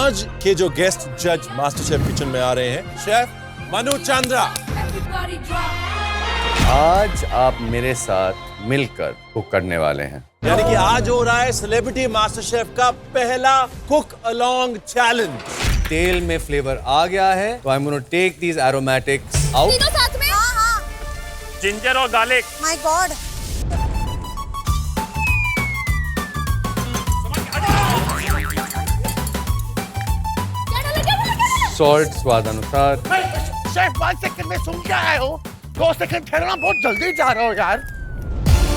आज के जो गेस्ट जज मास्टर शेफ किचन में आ रहे हैं, शेफ मनु चंद्रा। आज आप मेरे साथ मिलकर कुक करने वाले हैं। यानी कि आज हो रहा है सेलिब्रिटी मास्टर शेफ का पहला कुक अलोंग चैलेंज। तेल में फ्लेवर आ गया है, तो I am gonna take these aromatics out. तीनों साथ में? हाँ। जिंजर और गार्लिक। My God. सॉल्ट स्वाद अनुसार। शेफ 1 सेकंड में सुन के आए हो, 2 सेकंड ठहरना, बहुत जल्दी जा रहे हो यार।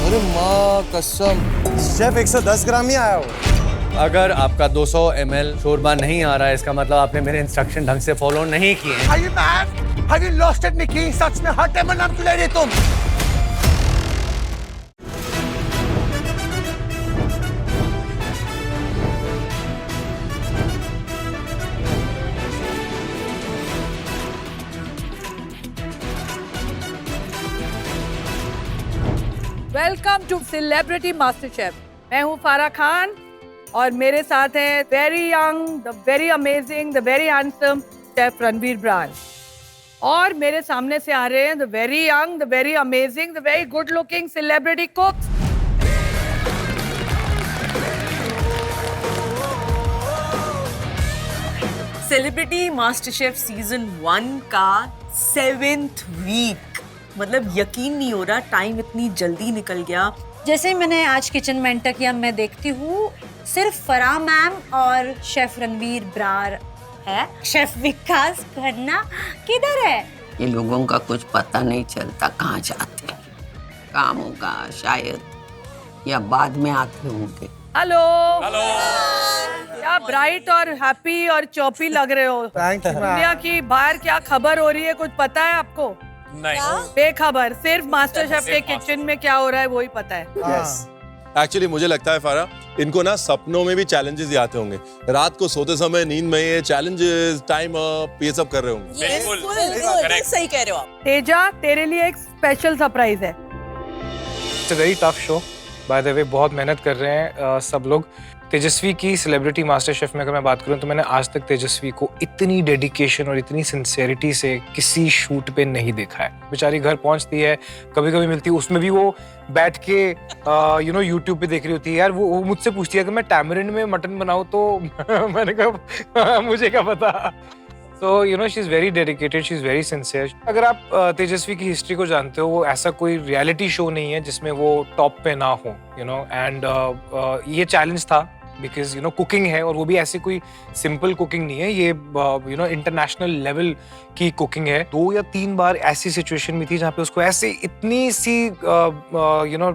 अरे माँ कसम, शेफ 110 ग्राम ही आया हो। अगर आपका 200 ml शोरबा नहीं आ रहा है, इसका मतलब आपने मेरे इंस्ट्रक्शन ढंग से फॉलो नहीं किए। Are you mad? Have you lost it, Nikki? सच में हर टेबल नाम क्यों ले रही तुम? Welcome to celebrity master chef. मैं हूँ फारा खान और मेरे साथ हैं very young, the very amazing, the very handsome chef Ranveer Brar. और मेरे सामने से आ रहे हैं the very young, the very amazing, the very good looking celebrity cooks. Celebrity master chef season 1 का 7th वीक, मतलब यकीन नहीं हो रहा टाइम इतनी जल्दी निकल गया। जैसे ही मैंने आज किचन में एंटर किया, मैं देखती हूँ सिर्फ फराह मैम और शेफ रणवीर ब्रार है। शेफ विकास खन्ना किधर है? ये लोगों का कुछ पता नहीं चलता कहाँ जाते हैं। काम होगा शायद, या बाद में आते होंगे। हेलो हेलो, क्या ब्राइट और हैप्पी और चौपी लग रहे हो। Thank you. दुनिया की बाहर क्या खबर हो रही है, कुछ पता है आपको? नहीं। बेखबर, सिर्फ मास्टर शेफ के किचन में क्या हो रहा है वही पता है। एक्चुअली मुझे लगता है फारा, इनको ना सपनों में भी चैलेंजेस ही आते होंगे। रात को सोते समय नींद में ये चैलेंजेस, टाइम अप, ये सब कर रहे होंगे। बिल्कुल सही कह रहे हो आप। तेजा, तेरे लिए एक स्पेशल सरप्राइज है। It's a very tough show by the way. बहुत मेहनत कर रहे हैं सब लोग। तेजस्वी की सेलिब्रिटी मास्टर शेफ में अगर मैं बात करूं तो मैंने आज तक तेजस्वी को इतनी डेडिकेशन और इतनी सिंसेरिटी से किसी शूट पे नहीं देखा है। बेचारी घर पहुंचती है, कभी कभी मिलती है, उसमें भी वो बैठ के यूट्यूब पे देख रही होती है। यार वो मुझसे पूछती है कि मैं टैमरिंड में मटन बनाऊं, तो मैंने कहा मुझे क्या पता। So, she is very dedicated, she is very sincere. अगर आप तेजस्वी की हिस्ट्री को जानते हो, वो ऐसा कोई रियलिटी शो नहीं है जिसमें वो टॉप पे ना हो, एंड ये चैलेंज था बिकॉज कुकिंग है, और वो भी ऐसी कोई सिंपल कुकिंग नहीं है। ये इंटरनेशनल लेवल की कुकिंग है। 2 या 3 बार ऐसी सिचुएशन में थी जहाँ पे उसको ऐसे इतनी सी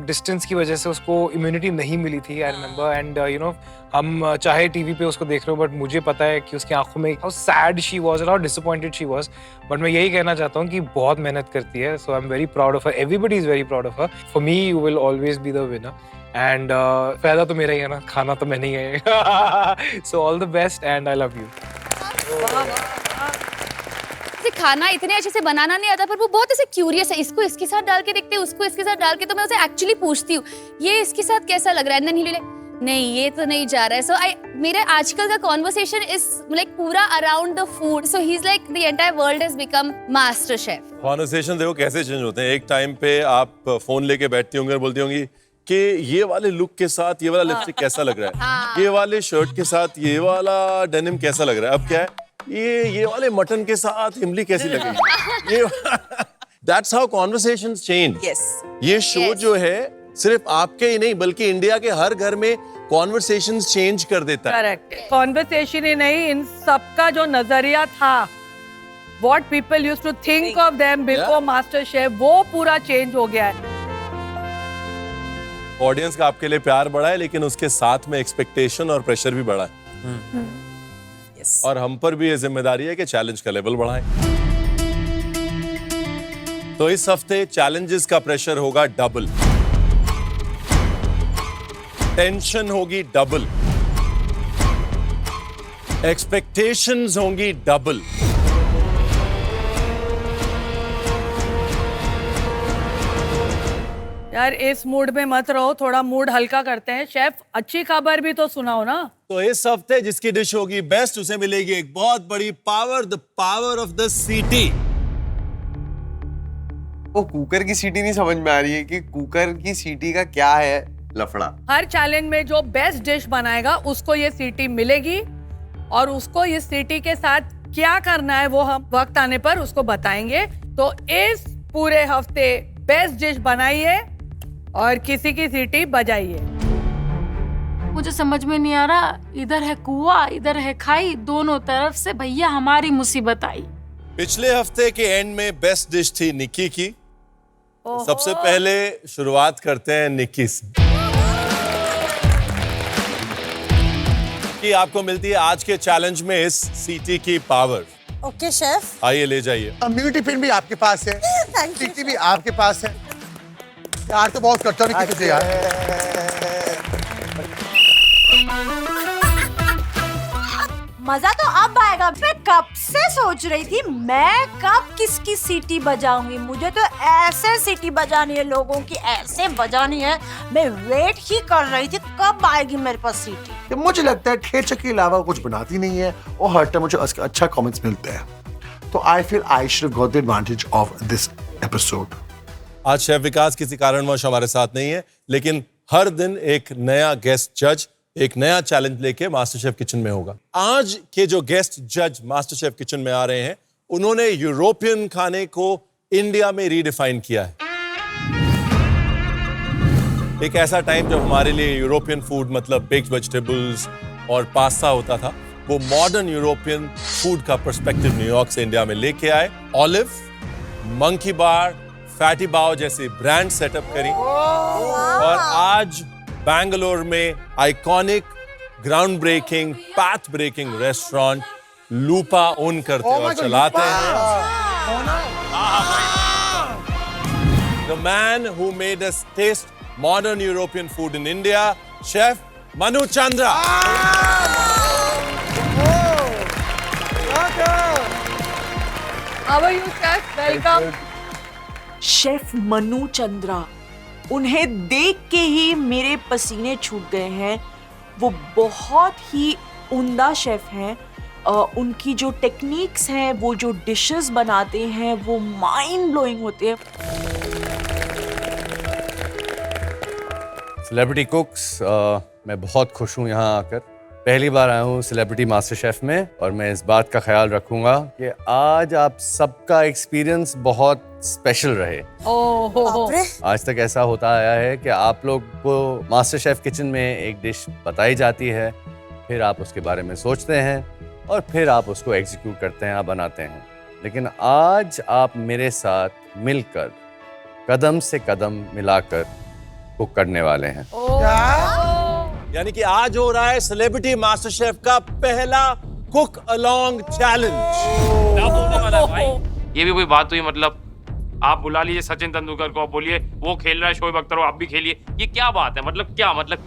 डिस्टेंस की वजह से उसको इम्यूनिटी नहीं मिली थी। आई रिमेम्बर, एंड हम चाहे टीवी पे उसको देख रहे हो, बट मुझे पता है कि उसकी आंखों में हाउ सैड शी वाज और how disappointed she was. But मैं यही कहना चाहता हूँ कि बहुत मेहनत करती है। So I am very proud of her. Everybody is very proud of her. For me you will always be the winner, and फायदा तो मेरा ही है ना, खाना तो मैंने ही है। So all the best and I love you. खाना इतने अच्छे से बनाना नहीं आता, पर वो बहुत ऐसे क्यूरियस है। इसको इसके साथ डाल के देखते हैं, उसको इसके साथ डाल के, तो मैं उसे एक्चुअली पूछती हूँ ये इसके साथ कैसा लग रहा है। नहीं ये तो नहीं जा रहा है। सो मेरे आजकल का कॉन्वर्सेशन इज लाइक पूरा around the food. So he is like the entire world has become master chef. Conversation देखो कैसे चेंज होते हैं। एक टाइम पे आप फोन लेके बैठती होंगी और बोलती होंगी कि ये वाले लुक के साथ ये वाला लिपस्टिक कैसा लग रहा है, ये वाले शर्ट के साथ ये वाला डेनिम कैसा लग रहा है। अब क्या है, ये वाले मटन के साथ इमली कैसी लगेगी। ये दैट्स हाउ कॉन्वर्सेशंस चेंज। ये शो जो है सिर्फ आपके ही नहीं बल्कि इंडिया के हर घर में कॉन्वर्सेशंस चेंज कर देता है। करेक्ट, कॉन्वर्सेशन ही नहीं, इन सबका जो नजरिया था, what people used to think of them before master chef, वो पूरा चेंज हो गया है। ऑडियंस का आपके लिए प्यार बढ़ा है, लेकिन उसके साथ में एक्सपेक्टेशन और प्रेशर भी बढ़ा है। और हम पर भी ये जिम्मेदारी है कि चैलेंज का लेवल बढ़ाएं। तो इस हफ्ते चैलेंजेस का प्रेशर होगा डबल, टेंशन होगी डबल, एक्सपेक्टेशंस होंगी डबल। यार इस मूड में मत रहो, थोड़ा मूड हल्का करते हैं। शेफ अच्छी खबर भी तो सुनाओ ना। तो इस हफ्ते जिसकी डिश होगी बेस्ट उसे मिलेगी एक बहुत बड़ी power, the power of the सीटी। वो कुकर की सीटी नहीं समझ में आ रही है कि कुकर की सीटी का क्या है लफड़ा। हर चैलेंज में जो बेस्ट डिश बनाएगा उसको ये सीटी मिलेगी और उसको इस सीटी के साथ क्या करना है वो हम वक्त आने पर उसको बताएंगे। तो इस पूरे हफ्ते बेस्ट डिश बनाइए और किसी की सीटी बजाइए। मुझे समझ में नहीं आ रहा, इधर है कुआं इधर है खाई, दोनों तरफ से भैया हमारी मुसीबत आई। पिछले हफ्ते के एंड में बेस्ट डिश थी निक्की की। सबसे पहले शुरुआत करते हैं निक्की से कि आपको मिलती है आज के चैलेंज में इस सीटी की पावर। Okay chef. आइए ले जाइए। इम्यूनिटी पिन भी आपके पास है, सीटी भी आपके पास है। यार तो बहुत करता नहीं किसी से यार। मजा तो अब आएगा। मैं कब से सोच रही थी मैं कब किसकी सीटी बजाऊंगी। मुझे तो ऐसे सीटी बजानी है, लोगों की ऐसे बजानी है। मैं वेट ही कर रही थी कब आएगी मेरे पास सीटी। तो मुझे लगता है खेचक के अलावा कुछ बनाती नहीं है और हर टाइम मुझे उसके अच्छा कमेंट्स मिलते हैं। तो I feel I should have got the advantage of this episode. आज शेफ विकास किसी कारणवश हमारे साथ नहीं है, लेकिन हर दिन एक नया गेस्ट जज एक नया चैलेंज लेके मास्टर शेफ किचन में होगा। आज के जो गेस्ट जज मास्टर शेफ किचन में आ रहे हैं, उन्होंने यूरोपियन खाने को इंडिया में रीडिफाइन किया है। एक ऐसा टाइम जब हमारे लिए यूरोपियन फूड मतलब बेक्ड वेजिटेबल्स और पास्ता होता था, वो मॉडर्न यूरोपियन फूड का पर्सपेक्टिव न्यूयॉर्क से इंडिया में लेके आए। ऑलिव, मंकी बार, फैटी बाव जैसे ब्रांड सेटअप करी और आज बैंगलोर में iconic ground breaking path breaking restaurant Lupa own करते और चलाते हैं the man who made us taste modern European food in India, chef Manu Chandra. How are you, chef? Welcome. Chef Manu Chandra, उन्हें देख के ही मेरे पसीने छूट गए हैं। वो बहुत ही उम्दा शेफ हैं। उनकी जो टेक्निक्स हैं, वो जो डिशेस बनाते हैं, वो माइंड ब्लोइंग होते हैं। सेलिब्रिटी कुक्स, मैं बहुत खुश हूँ यहाँ आकर। पहली बार आया हूँ सेलिब्रिटी मास्टर शेफ में और मैं इस बात का ख्याल रखूंगा कि आज आप सबका एक्सपीरियंस बहुत स्पेशल रहे। आज तक ऐसा होता आया है कि आप लोग को मास्टर शेफ किचन में एक डिश बताई जाती है, फिर आप उसके बारे में सोचते हैं और फिर आप उसको एग्जीक्यूट करते हैं, आप बनाते हैं। लेकिन आज आप मेरे साथ मिलकर कदम से कदम मिलाकर कुक करने वाले हैं। यानी कि आज हो रहा है सेलिब्रिटी मास्टर शेफ का पहला कुक अलोंग चैलेंज। ये भी कोई बात हुई? मतलब आप बुला लीजिए सचिन तेंदुलकर को, आप बोलिए वो खेल रहा है, शोएब अख्तर हो आप भी खेलिए, ये क्या बात है? मतलब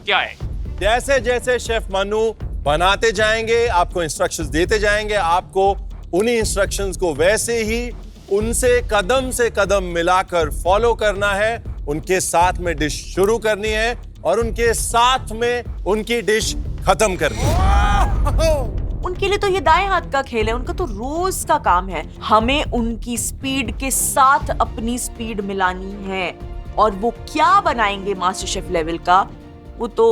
क्या है? जैसे जैसे शेफ मनु बनाते जाएंगे, आपको इंस्ट्रक्शंस देते जाएंगे, आपको उन्हीं इंस्ट्रक्शंस को वैसे ही उनसे कदम से कदम मिलाकर फॉलो करना है। उनके साथ में डिश शुरू करनी है और उनके साथ में उनकी डिश खत्म करनी है। उनके लिए तो ये दाएं हाथ का खेल है, उनका तो रोज का काम है। हमें उनकी स्पीड के साथ अपनी स्पीड मिलानी है और वो क्या बनाएंगे मास्टर शेफ लेवल का, वो तो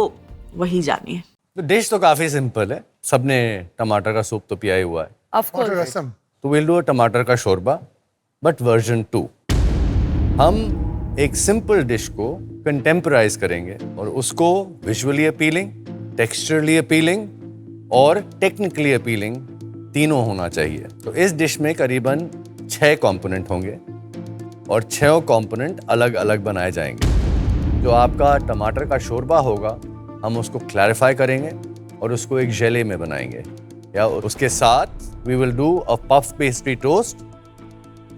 वही जानिए। तो डिश तो काफी सिंपल है, सबने टमाटर का सूप तो पिया ही हुआ है। Of course. तो विल डू टमाटर का शोरबा बट वर्जन 2। हम एक सिंपल डिश को कंटेम्पराइज करेंगे और उसको विजुअली अपीलिंग, टेक्सचरली अपीलिंग और टेक्निकली अपीलिंग तीनों होना चाहिए। तो इस डिश में करीबन 6 कंपोनेंट होंगे और 6 कंपोनेंट अलग अलग बनाए जाएंगे। जो आपका टमाटर का शोरबा होगा, हम उसको क्लैरिफाई करेंगे और उसको एक जेले में बनाएंगे। या उसके साथ we will do a puff pastry toast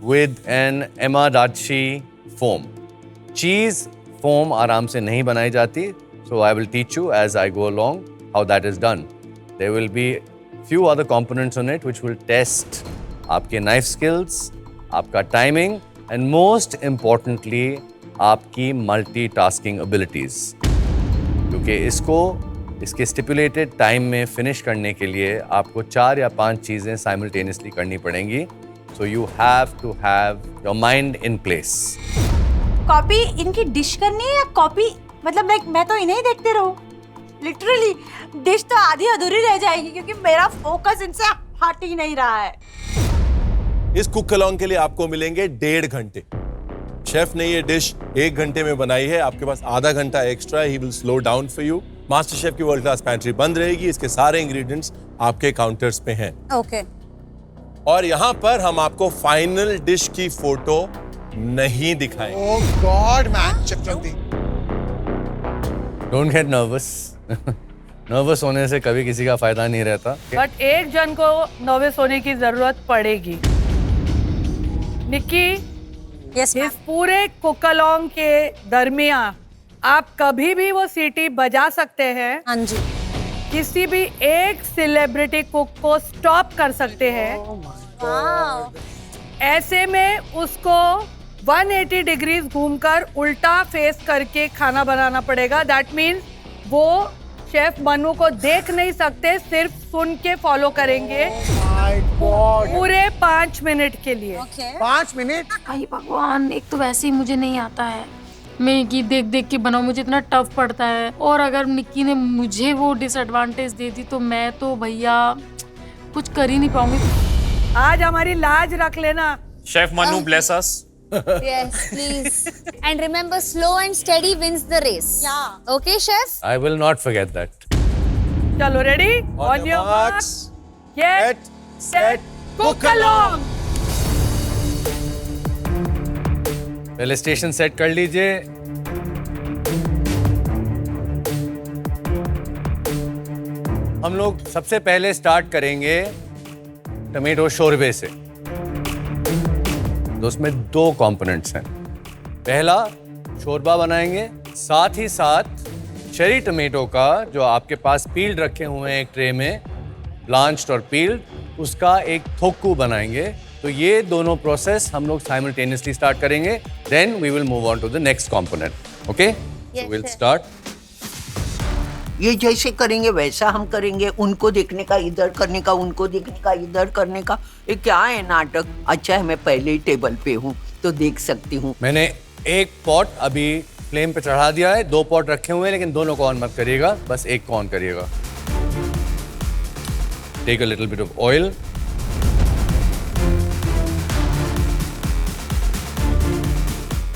with an एमाडाची फोम। चीज फोम आराम से नहीं बनाई जाती, so I will teach you as I go along how that is done. There will be few other components on it which will test आपके knife skills, आपका timing and most importantly आपकी multitasking abilities. क्योंकि इसको इसके stipulated time में finish करने के लिए आपको 4 या 5 चीज़ें साइमल्टेनियसली करनी पड़ेंगी. So you have to have your mind in place. Copy इनकी डिश करनी है या कॉपी मतलब मैं तो इन्हें ही देखते रहूं. लिटरली डिश तो आधी अधूरी रह जाएगी क्योंकि मेरा फोकस इनसे हट ही नहीं रहा है. इस कुक अलोंग के लिए आपको मिलेंगे 1.5 घंटे. शेफ ने ये डिश 1 घंटे में बनाई है. आपके पास आधा घंटा extra. He will slow down for you. Master chef की वर्ल्ड क्लास पैंट्री बंद रहेगी. इसके सारे इंग्रेडिएंट्स आपके काउंटर्स पे हैं. ओके. और यहाँ पर हम आपको फाइनल डिश की फोटो नहीं दिखाएंगे. Oh god man, chef Ranveer. Don't get nervous. Nervous होने से कभी किसी का फायदा नहीं रहता. बट एक जन को नर्वस होने की जरूरत पड़ेगी. निक्की, यस इस पूरे कुक अलोंग के दरमियान आप कभी भी वो सीटी बजा सकते हैं. हाँ जी. किसी भी एक सेलिब्रिटी कुक को स्टॉप कर सकते हैं. ऐसे में उसको 180 डिग्रीज घूमकर उल्टा फेस करके खाना बनाना पड़ेगा. दैट मीन्स वो शेफ मनु को देख नहीं सकते, सिर्फ सुन के फॉलो करेंगे पूरे 5 मिनट के लिए. 5 मिनट? भाई भगवान, एक तो वैसे ही मुझे नहीं आता है. मैं ये देख देख के बनाऊं, मुझे इतना टफ पड़ता है. और अगर निक्की ने मुझे वो डिसएडवांटेज दे दी तो मैं तो भैया कुछ कर ही नहीं पाऊंगी. आज हमारी लाज रख लेना. Chef Manu bless us. Yes, please. And remember, slow and steady wins the race. Yeah. Okay, chef? I will not forget that. चलो ready? On your marks, get set, cook along. पहले स्टेशन सेट कर लीजिए. हम लोग सबसे पहले start करेंगे tomato शोरबे से. तो उसमें 2 कंपोनेंट्स हैं. पहला शोरबा बनाएंगे, साथ ही साथ चेरी टमेटो का जो आपके पास पील्ड रखे हुए हैं एक ट्रे में, ब्लांच्ड और पील्ड, उसका एक थोक्कू बनाएंगे. तो ये दोनों प्रोसेस हम लोग साइमल्टेनियसली स्टार्ट करेंगे. Then we will move on to the next component. Okay, will start. ये जैसे करेंगे वैसा हम करेंगे. उनको देखने का इधर करने का, उनको देखने का इधर करने का. ये क्या है नाटक? अच्छा है मैं पहले ही टेबल पे हूँ तो देख सकती हूँ. मैंने एक पॉट अभी फ्लेम पे चढ़ा दिया है. 2 पॉट रखे हुए हैं लेकिन दोनों को ऑन मत करिएगा, बस एक को ऑन करिएगा. Take a little bit of oil.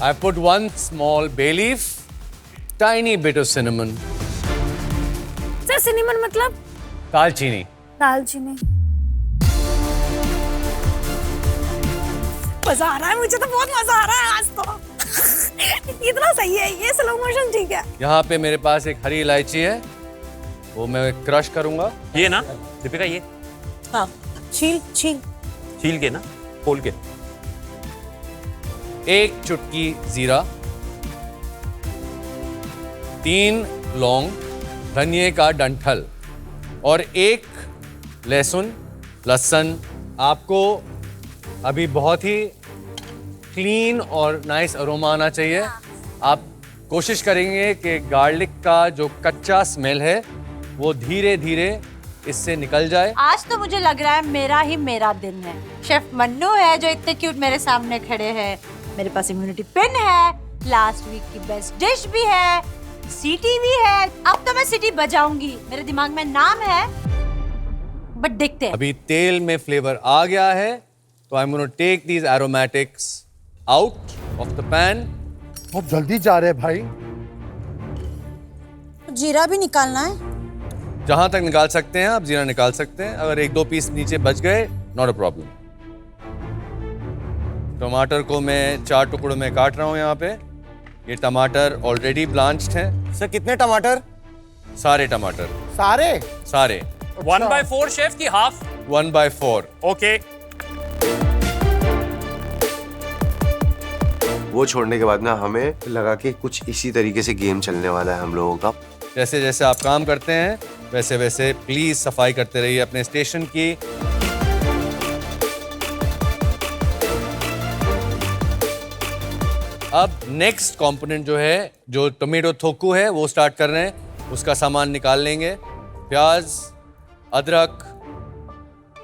I put 1 small bay leaf, tiny bit of cinnamon. Sir cinnamon मतलब? दालचीनी. दालचीनी. मजा आ रहा है, मुझे तो बहुत मजा आ रहा है आज तो. इतना सही है ये स्लो मोशन. ठीक है. यहाँ पे मेरे पास एक हरी इलायची है, वो मैं क्रश करूंगा. ये ना दीपिका, ये हाँ, छील के ना खोल के. 1 चुटकी जीरा, 3 लौंग, धनिये का डंठल और 1 लहसुन. आपको अभी बहुत ही क्लीन और नाइस अरोमा आना चाहिए. आप कोशिश करेंगे कि गार्लिक का जो कच्चा स्मेल है वो धीरे धीरे इससे निकल जाए. आज तो मुझे लग रहा है मेरा दिन है. शेफ मन्नू है जो इतने क्यूट मेरे सामने खड़े हैं. मेरे पास इम्यूनिटी पिन है, लास्ट वीक की बेस्ट डिश भी है, सीटी भी है. अब तो मैं सीटी बजाऊंगी, मेरे दिमाग में नाम है, बट देखते हैं. अभी तेल में फ्लेवर आ गया है तो I am gonna take these aromatics out of the pan. बहुत जल्दी जा रहे हैं भाई. जीरा भी निकालना है. जहां तक निकाल सकते हैं आप जीरा निकाल सकते हैं. अगर 1-2 पीस नीचे बच गए, नॉट अ प्रॉब्लम. टमाटर को मैं 4 टुकड़ों में काट रहा हूं. यहाँ पे ये टमाटर ऑलरेडी ब्लांच्ड हैं. सर कितने टमाटर? सारे टमाटर, सारे. 1/4 शेफ की हाफ? 1/4. ओके. वो छोड़ने के बाद ना हमें लगा कि कुछ इसी तरीके से गेम चलने वाला है हम लोगों का. जैसे जैसे आप काम करते हैं वैसे वैसे प्लीज सफाई करते रहिए अपने स्टेशन की. अब नेक्स्ट कंपोनेंट जो है, जो टोमेटो थोकू है, वो स्टार्ट कर रहे हैं. उसका सामान निकाल लेंगे। प्याज, अदरक,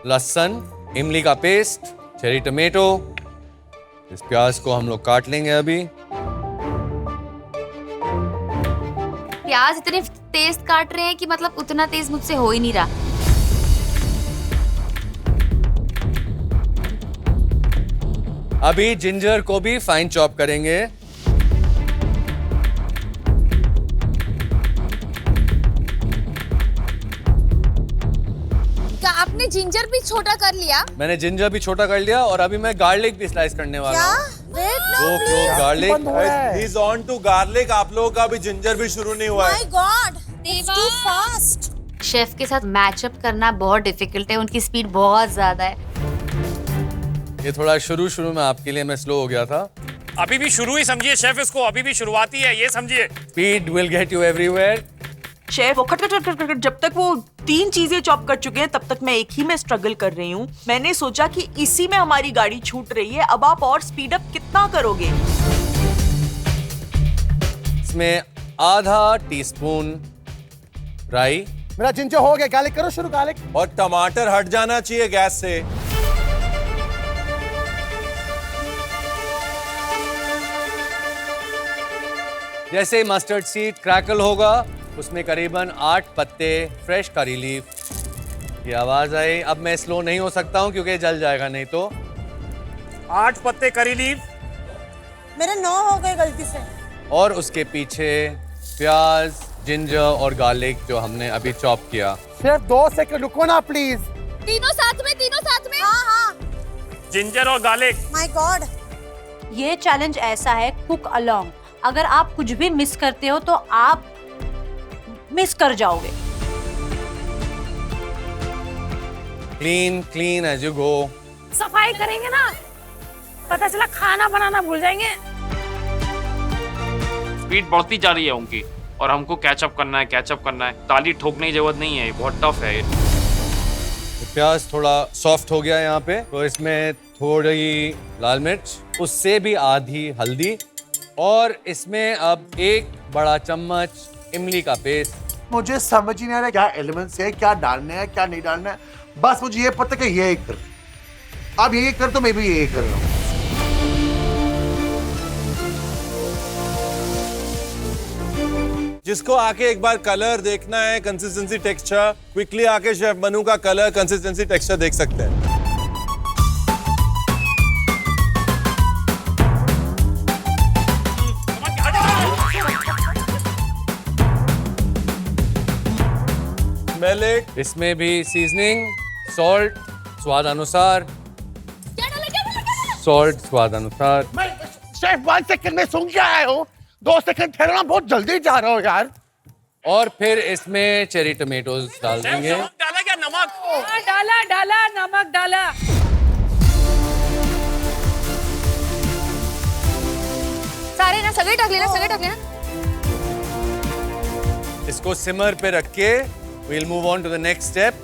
लहसुन, इमली का पेस्ट, चेरी टमेटो। इस प्याज को हम लोग काट लेंगे अभी। प्याज इतने तेज काट रहे हैं कि मतलब उतना तेज मुझसे हो ही नहीं रहा। अभी जिंजर को भी फाइन चॉप करेंगे। क्या आपने जिंजर भी छोटा कर लिया? मैंने जिंजर भी छोटा कर लिया और अभी मैं गार्लिक भी स्लाइस करने वाला हूँ। दो clove garlic. He is on to garlic. आप लोगों का अभी जिंजर भी शुरू नहीं हुआ है। शेफ के साथ मैचअप करना बहुत डिफिकल्ट है, उनकी स्पीड बहुत ज्यादा है। ये थोड़ा शुरू में आपके लिए मैं स्लो हो गया था। अभी भी शुरू ही समझिए शेफ, इसको अभी भी शुरुआती है, ये समझिए। Speed will get you everywhere. Chef वो खट खट खट खट खट जब तक वो 3 चीजें चॉप कर चुके हैं तब तक मैं एक ही में स्ट्रगल कर रही हूँ। मैंने सोचा कि इसी में हमारी गाड़ी छूट रही है, अब आप और स्पीड अप कितना करोगे? इसमें आधा टीस्पून राई। मेरा जिंजर हो गया, गार्लिक करो शुरू, गार्लिक। और टमाटर हट जाना चाहिए गैस से। जैसे मस्टर्ड सीड क्रैकल होगा उसमें करीबन 8 पत्ते फ्रेश करी लीफ की आवाज आई। अब मैं स्लो नहीं हो सकता हूं क्योंकि जल जाएगा नहीं तो। 8 पत्ते करी लीफ। मेरे 9 हो गए गलती से। और उसके पीछे प्याज, जिंजर और गार्लिक जो हमने अभी चॉप किया। सिर्फ 2 सेकंड रुको ना प्लीज। तीनों साथ में, तीनों साथ में। हाँ। जिंजर और गार्लिक। My God. ये चैलेंज ऐसा है, कुक अलोंग। अगर आप कुछ भी मिस करते हो तो आप मिस कर जाओगे। Clean as you go. सफाई करेंगे ना, पता चला खाना बनाना भूल जाएंगे। स्पीड बढ़ती जा रही है उनकी और हमको कैचअप करना है। ताली ठोकने की जरूरत नहीं है, ये बहुत टफ है। प्याज थोड़ा सॉफ्ट हो गया यहाँ पे, तो इसमें थोड़ी लाल मिर्च, उससे भी आधी हल्दी और इसमें अब 1 बड़ा चम्मच इमली का पेस्ट। मुझे समझ ही नहीं आ रहा क्या एलिमेंट्स है, क्या डालना है, क्या नहीं डालना है। बस मुझे ये पता है कि ये कर, अब ये कर तो मैं भी ये कर रहा हूँ। जिसको आके एक बार कलर देखना है, कंसिस्टेंसी, टेक्सचर, क्विकली आके शेफ मनु का कलर, कंसिस्टेंसी, टेक्सचर देख सकते हैं। इसमें भी सीजनिंग, सॉल्ट स्वाद अनुसार। सॉल्ट स्वाद अनुसार। मैं शेफ 1 सेकंड में सूंघ के आया हूँ, 2 सेकंड ठहरना, बहुत जल्दी जा रहा हो यार। और फिर इसमें चेरी टमेटोज डाल देंगे। डाला क्या नमक? डाला नमक डाला। सारे ना सगळे टाकले ना। इसको सिमर पे रख के we'll move on to the next step.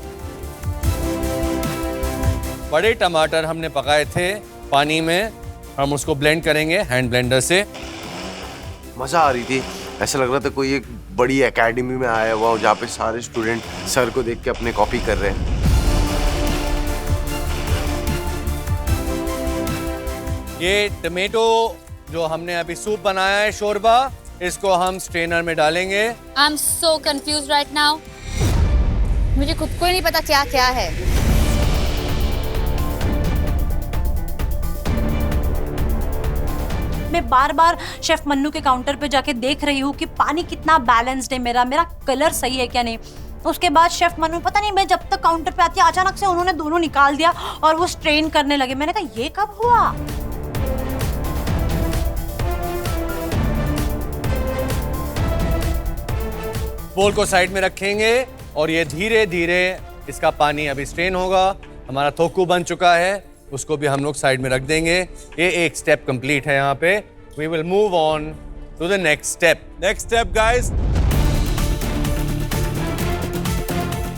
बड़े टमाटर हमने पकाए थे पानी में, हम उसको ब्लेंड करेंगे हैंड ब्लेंडर से। मजा आ रही थी, ऐसा लग रहा था कोई एक बड़ी एकेडमी में आया हुआ हो जहाँ पे सारे स्टूडेंट सर को देख के अपने कॉपी कर रहे हैं। ये टमेटो जो हमने अभी सूप बनाया है, शोरबा, इसको हम स्ट्रेनर में डालेंगे। I am so confuse right now. मुझे खुद को ही नहीं पता क्या क्या है। मैं बार-बार शेफ मन्नू के काउंटर पे जाके देख रही हूँ कि पानी कितना बैलेंस्ड है, मेरा कलर सही है क्या नहीं। उसके बाद शेफ मन्नू, पता नहीं, मैं जब तक काउंटर पे आती अचानक से उन्होंने दोनों निकाल दिया और वो स्ट्रेन करने लगे। मैंने कहा ये कब हुआ? बोल को साइड में रखेंगे और ये धीरे धीरे इसका पानी अभी स्ट्रेन होगा। हमारा थोकू बन चुका है, उसको भी हम लोग साइड में रख देंगे। ये एक स्टेप कंप्लीट है यहाँ पे। We will move on to the next step guys.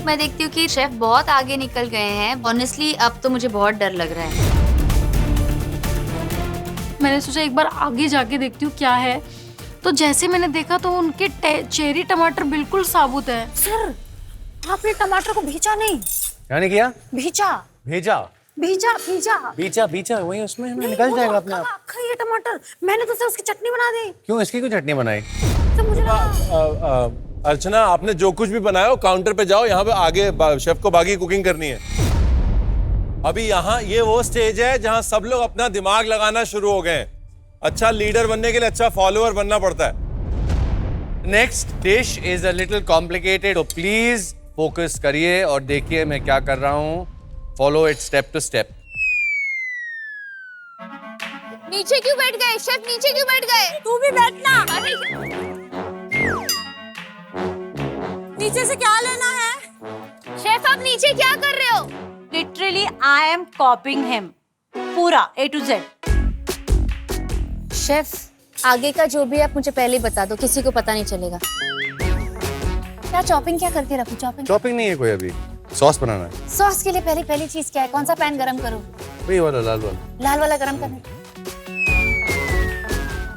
मैं देखती हूँ कि शेफ बहुत आगे निकल गए हैं। ऑनेस्टली अब तो मुझे बहुत डर लग रहा है। मैंने सोचा एक बार आगे जाके देखती हूँ क्या है। तो जैसे मैंने देखा तो उनके चेरी टमाटर बिल्कुल साबुत है। सर आपने टमाटर को भीचा नहीं? क्या नहीं किया? भीचा भेजा भीजा भीजा बीचा बीचा वही उसमें निकल जाएगा अपने आप। आखा ये टमाटर मैंने तो सर उसकी चटनी बना दी। क्यों इसकी क्यों चटनी बनाई? तो मुझे लगा अर्चना, आपने जो कुछ भी बनाया हो काउंटर पे जाओ, यहाँ पे आगे शेफ को बाकी कुकिंग करनी है। अभी यहाँ ये वो स्टेज है जहाँ सब लोग अपना दिमाग लगाना शुरू हो गए हैं। अच्छा लीडर बनने के लिए अच्छा फॉलोअर बनना पड़ता है। Next dish is a little complicated, तो प्लीज फोकस करिए और देखिए मैं क्या कर रहा हूँ। Follow it step to step. नीचे क्यों बैठ गए शेफ? नीचे क्यों बैठ गए? तू भी बैठना। नीचे से क्या लेना है? शेफ आप नीचे क्या कर रहे हो? लिटरली आई एम कॉपिंग हिम पूरा A to Z। शेफ आगे का जो भी आप मुझे पहले ही बता दो, किसी को पता नहीं चलेगा। क्या चॉपिंग क्या करके रखूं? चॉपिंग नहीं है कोई, अभी सॉस बनाना है। सॉस के लिए पहली चीज क्या है? कौन सा पैन गरम करूं? वही वाला लाल वाला। लाल वाला गरम करना।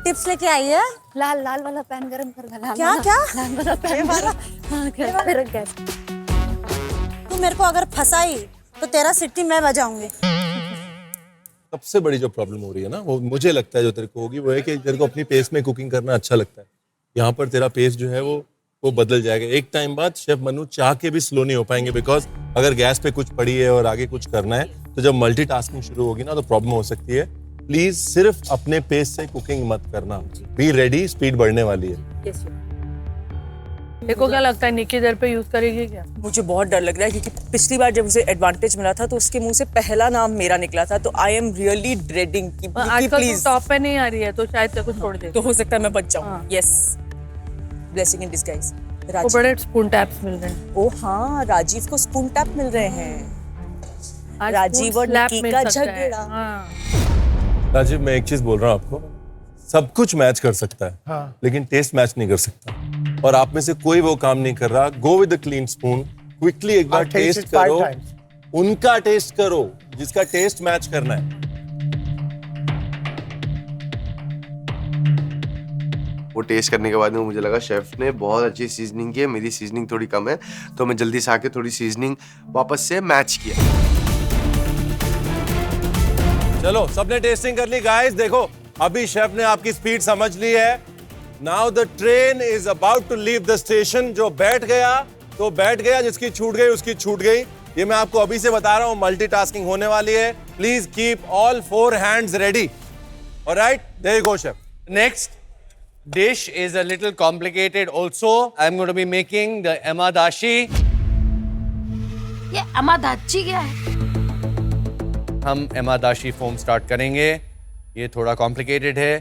टिप्स लेके आई है? लाल वाला पैन गरम कर। क्या क्या? लाल वाला पैन वाला। हाँ रख गैस। तू मेरे को अगर फंसाई तो तेरा सिटी मैं बजाऊंगी। सबसे बड़ी जो प्रॉब्लम हो रही है ना, वो मुझे लगता है जो तेरे को होगी, वो है कि तेरे को अपनी पेस में कुकिंग करना अच्छा लगता है। यहाँ पर तेरा पेस जो है वो बदल जाएगा। एक टाइम बाद शेफ मनु चाह के भी स्लो नहीं हो पाएंगे, बिकॉज अगर गैस पे कुछ पड़ी है और आगे कुछ करना है तो जब मल्टीटास्किंग शुरू होगी ना तो प्रॉब्लम हो सकती है। प्लीज सिर्फ अपने पेस से कुकिंग मत करना। बी रेडी, स्पीड बढ़ने वाली है। देखो क्या लगता है निक्की इधर पे यूज करेगी क्या? मुझे बहुत डर लग रहा है क्योंकि पिछली बार जब उसे एडवांटेज मिला था तो उसके मुंह से पहला नाम मेरा निकला था, तो आई एम रियली ड्रेडिंग कि प्लीज टॉप पे नहीं आ रही है तो शायद तेरे को छोड़ दे। तो हो सकता है मैं बच जाऊं। Yes, blessing in disguise. वो बड़े स्पून टैप्स मिल रहे हैं। ओ हाँ, राजीव को स्पून टैप मिल रहे हैं। राजीव और निक्की का झगड़ा। राजीव मैं एक चीज बोल रहा हूँ आपको, सब कुछ मैच कर सकता है हाँ। लेकिन टेस्ट मैच नहीं कर सकता। और आप में से कोई वो काम नहीं कर रहा। Go with the clean spoon, quickly एक बार टेस्ट करो, उनका टेस्ट करो जिसका टेस्ट मैच करना है। वो टेस्ट करने के बाद में मुझे लगा शेफ ने बहुत अच्छी सीजनिंग की है, मेरी सीजनिंग थोड़ी कम है, तो मैं जल्दी से आके थोड़ी सीजनिंग वापस से मैच किया। चलो सबने टेस्टिंग कर ली गाइस। देखो अभी शेफ ने आपकी स्पीड समझ ली है। Now the train is about to leave the station. जो बैठ गया तो बैठ गया, जिसकी छूट गई उसकी छूट गई। ये मैं आपको अभी से बता रहा हूं, मल्टीटास्किंग होने वाली है। Please keep all 4 hands ready. Alright, there you go chef. Next dish is a little complicated also. I'm going to be making the amadashi. ये अमादाची क्या है? हम amadashi foam start करेंगे। ये थोड़ा complicated है।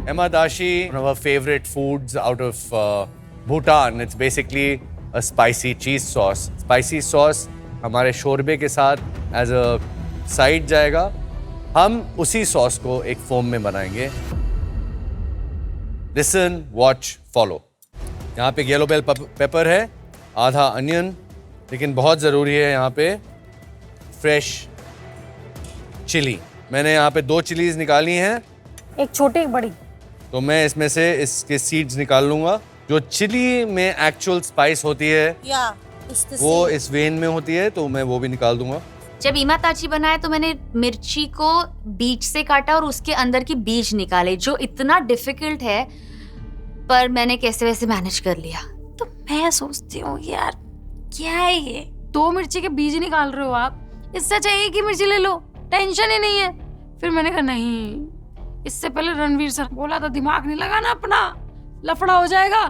Amadashi, one of our favorite foods out of Bhutan. It's basically a spicy cheese sauce. Spicy sauce हमारे शोरबे के साथ as a side जाएगा। हम उसी सॉस को एक फोम में बनाएंगे। Listen, watch, follow. यहाँ पे येलो बेल पेपर है, आधा अनियन, लेकिन बहुत ज़रूरी है यहाँ पे फ्रेश चिली। मैंने यहाँ पे 2 चिलीज निकाली हैं, एक छोटी एक बड़ी। तो मैं इसमें से इसके सीड्स निकाल लूँगा। जो चिली में एक्चुअल स्पाइस होती है वो इस वेन में होती है, तो मैं वो भी निकाल दूंगा। जब इमाताची बनाया तो मैंने मिर्ची को बीच से काटा और उसके अंदर की बीज निकाले, जो इतना डिफिकल्ट है, पर मैंने कैसे वैसे मैनेज कर लिया। तो मैं सोचती हूँ यार क्या है ये, 2 मिर्ची के बीज निकाल रहे हो आप, इससे अच्छा एक ही मिर्ची ले लो, टेंशन ही नहीं है। फिर मैंने कहा नहीं, इससे पहले रणवीर सर बोला था दिमाग नहीं लगाना अपना, लफड़ा हो जाएगा।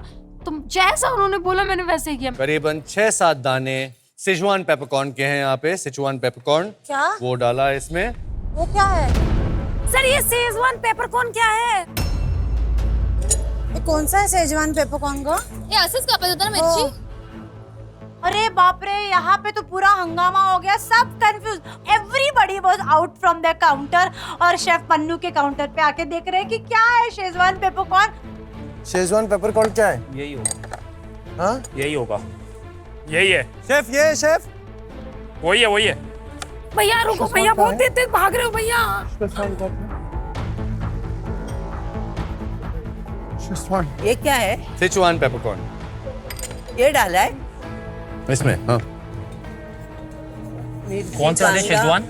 तुम जैसा उन्होंने बोला मैंने वैसे ही किया। करीबन 6-7 दाने सिचुआन पेपरकॉर्न के हैं यहाँ पे। सिचुआन पेपरकॉर्न क्या वो डाला है इसमें। वो क्या है सर? ये सेजवान पेपरकॉर्न क्या है? ये कौन सा है सेजवान पेपरकॉर्न का? ये असस का पता था ना मिर्ची। अरे बाप रे, यहाँ पे तो पूरा हंगामा हो गया, सब confuse. Everybody was out from the counter और शेफ पन्नू के काउंटर पे आके देख रहे हैं कि क्या है शेजवान पेपरकॉर्न। शेजवान पेपरकॉर्न क्या है? यही होगा। हाँ यही होगा, यही है शेफ। ये शेफ वही है, वही है। भैया रुको भैया, बहुत तेज भाग रहे हो भैया। ये क्या है? सिचुआन पेपरकॉर्न ये डाला है? इसमें, हाँ। कौन सा है Schezwan?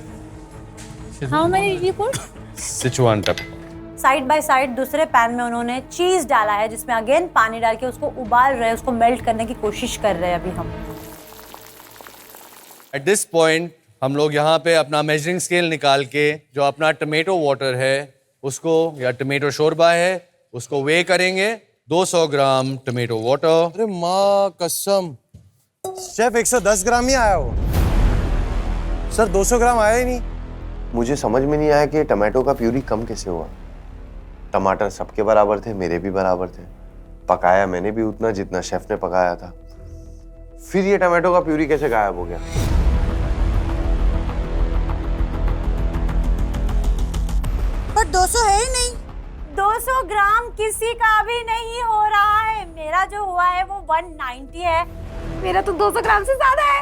How many you put? Sichuan peppercorn. Side by side दूसरे पैन में उन्होंने चीज डाला है जिसमें अगेन पानी डाल के उसको उबाल रहे हैं, उसको मेल्ट करने की कोशिश कर रहे हैं अभी हम। एट दिस पॉइंट हम लोग यहाँ पे अपना मेजरिंग स्केल निकाल के जो अपना टमेटो वाटर है उसको, या टमेटो शोरबा है उसको वे करेंगे। 200 ग्राम टमेटो वाटर। अरे माँ कसम, शेफ 110 ग्राम ही आया हो सर, 200 ग्राम आया ही नहीं। मुझे समझ में नहीं आया कि टमाटो का प्यूरी कम कैसे हुआ। टमाटर सबके बराबर थे, मेरे भी बराबर थे। पकाया मैंने भी उतना जितना शेफ ने पकाया था। फिर ये टमाटो का प्यूरी कैसे गायब हो गया? पर 200 है ही नहीं। 200 ग्राम किसी का भी नहीं हो रहा है। मेरा जो हुआ है वो 190 है। मेरा तो 200 ग्राम से ज्यादा है।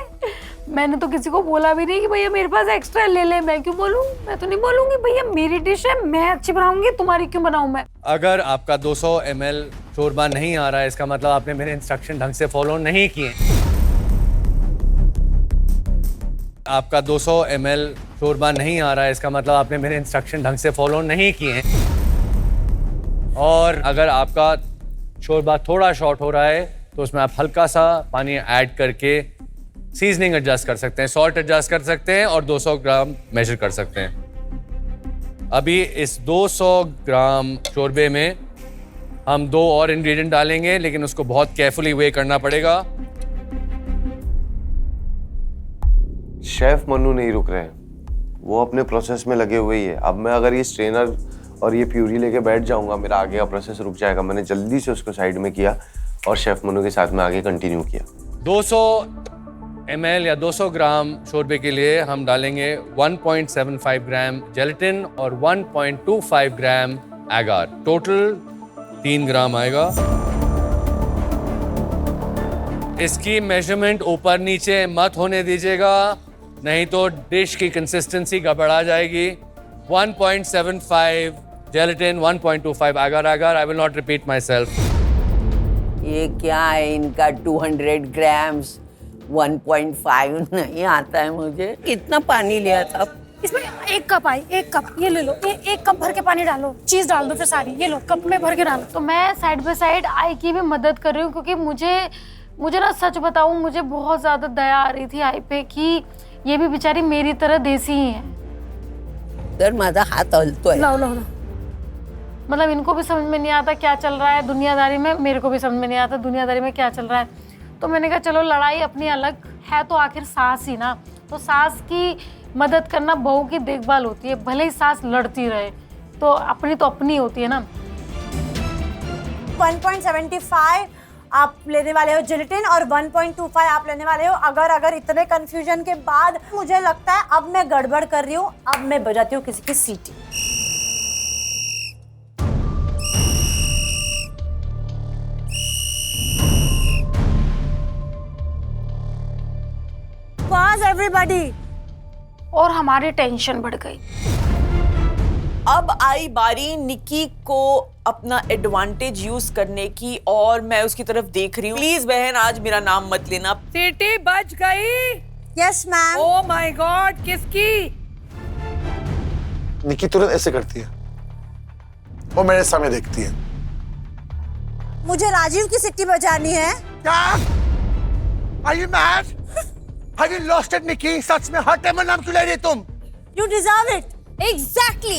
मैंने तो किसी को बोला भी नहीं कि भैया मेरे पास एक्स्ट्रा ले ले। मैं क्यों बोलूं? मैं तो नहीं बोलूंगी भैया मेरी डिश है, मैं अच्छी बनाऊंगी, तुम्हारी क्यों बनाऊं मैं? अगर आपका 200 ml शोरबा नहीं आ रहा है इसका मतलब आपने मेरे इंस्ट्रक्शन ढंग से फॉलो नहीं किए। आपका 200 ml शोरबा नहीं आ रहा है इसका मतलब आपने मेरे इंस्ट्रक्शन ढंग से फॉलो नहीं किए। और अगर आपका शोरबा थोड़ा शॉर्ट हो रहा है तो उसमें आप हल्का सा पानी ऐड करके सीजनिंग एडजस्ट कर सकते हैं, सॉल्ट एडजस्ट कर सकते हैं और 200 ग्राम मेजर कर सकते हैं। अभी इस 200 ग्राम शोरबे में हम 2 और इंग्रेडिएंट डालेंगे, लेकिन उसको बहुत केयरफुली वे करना पड़ेगा। शेफ मन्नू नहीं रुक रहे हैं, वो अपने प्रोसेस में लगे हुए ही है। अब मैं अगर ये स्ट्रेनर और ये प्यूरी लेके बैठ जाऊंगा, मेरा आगे का प्रोसेस रुक जाएगा। मैंने जल्दी से उसको साइड में किया और शेफ मन्नू के साथ में आगे कंटिन्यू किया। 200 ml या 200 ग्राम शोरबे के लिए हम डालेंगे 1.75 ग्राम जेलेटिन और 1.25 ग्राम एगार। टोटल 3 ग्राम आएगा। इसकी मेजरमेंट ऊपर नीचे मत होने दीजिएगा, नहीं तो डिश की कंसिस्टेंसी गड़बड़ा जाएगी। 1.75 जेलेटिन, 1.25 एगार। I will not repeat my self. ये क्या है इनका 200 ग्राम्स 1.5 नहीं आता है मुझे। कितना पानी लिया था? इसमें 1 कप आई, 1 कप ये ले लो, 1 कप भर के पानी डालो, चीज डाल दो फिर सारी, ये लो कप में भर के डालो। तो मैं साइड बाय साइड आई की भी मदद कर रही हूँ क्योंकि मुझे ना सच बताऊँ मुझे बहुत ज्यादा दया आ रही थी आई पे कि ये भी बेचारी मेरी तरह देसी ही है। तर माझा हात हलतो है। लो मतलब इनको भी समझ में नहीं आता क्या चल रहा है दुनियादारी में, मेरे को भी समझ में नहीं आता दुनियादारी में क्या चल रहा है। तो मैंने कहा चलो लड़ाई अपनी अलग है तो आखिर सास ही ना, तो सास की मदद करना बहू की देखभाल होती है। भले ही सास लड़ती रहे तो अपनी होती है ना। 1.75 आप लेने वाले हो जिलेटिन और 1.25 आप लेने वाले हो अगर इतने कंफ्यूजन के बाद मुझे लगता है अब मैं गड़बड़ कर रही हूँ। अब मैं बजाती हूँ किसी की सीटी। Pause everybody। और हमारी टेंशन बढ़ गई। अब आई बारी निक्की को अपना एडवांटेज यूज करने की और मैं उसकी तरफ देख रही हूँ। प्लीज बहन आज मेरा नाम मत लेना। सीटी बज गई। Yes ma'am. Oh my God, किसकी? निक्की तुरंत ऐसे करती है, वो मेरे सामने देखती है। मुझे राजीव की सिटी बजानी है। क्या? Are you mad? Have you lost it, Nikki? सच में हर टाइम नाम क्यों ले रही है तुम? You deserve it. Exactly.